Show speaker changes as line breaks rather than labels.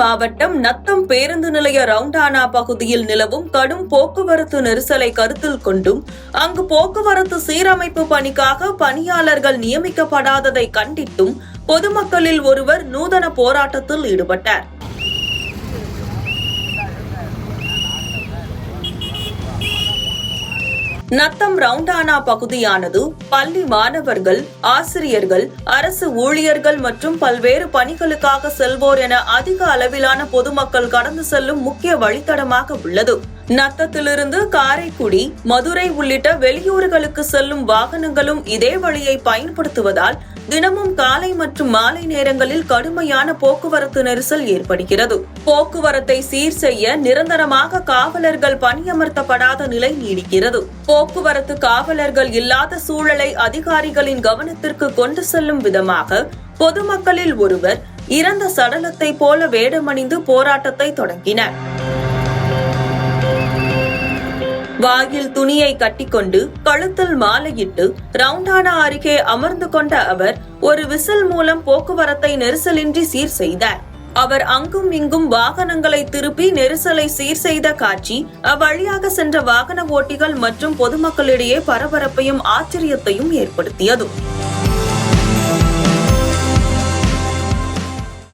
மாவட்டம் நத்தம் பேருந்து நிலைய ரவுண்டானா பகுதியில் நிலவும் கடும் போக்குவரத்து நெரிசலை கருத்தில் கொண்டும் அங்கு போக்குவரத்து சீரமைப்பு பணிக்காக பணியாளர்கள் நியமிக்கப்படாததை கண்டித்தும் பொதுமக்களில் ஒருவர் நூதன போராட்டத்தில் ஈடுபட்டார். நத்தம் ரவுண்டானா பகுதியானது பள்ளி மாணவர்கள், ஆசிரியர்கள், அரசு ஊழியர்கள் மற்றும் பல்வேறு பணிகளுக்காக செல்வோர் என அதிக அளவிலான பொதுமக்கள் கடந்து செல்லும் முக்கிய வழித்தடமாக உள்ளது. நத்தத்திலிருந்து காரைக்குடி, மதுரை உள்ளிட்ட வெளியூர்களுக்கு செல்லும் வாகனங்களும் இதே வழியை பயன்படுத்துவதால் தினமும் காலை மற்றும் மாலை நேரங்களில் கடுமையான போக்குவரத்து நெரிசல் ஏற்படுகிறது. போக்குவரத்தை சீர் செய்ய நிரந்தரமாக காவலர்கள் பணியமர்த்தப்படாத நிலை நீடிக்கிறது. போக்குவரத்து காவலர்கள் இல்லாத சூழலை அதிகாரிகளின் கவனத்திற்கு கொண்டு செல்லும் விதமாக பொதுமக்களில் ஒருவர் இறந்த சடலத்தை போல வேடமணிந்து போராட்டத்தை தொடங்கினர். வாயில் துணியை கட்டிக்கொண்டு கழுத்தில் மாலையிட்டு ரவுண்டானா அருகே அமர்ந்து கொண்ட அவர் ஒரு விசில் மூலம் போக்குவரத்தை நெரிசலின்றி சீர் செய்தார். அவர் அங்கும் இங்கும் வாகனங்களை திருப்பி நெரிசலை சீர் செய்த காட்சி அவ்வழியாக சென்ற வாகன ஓட்டிகள் மற்றும் பொதுமக்களிடையே பரபரப்பையும் ஆச்சரியத்தையும் ஏற்படுத்தியது.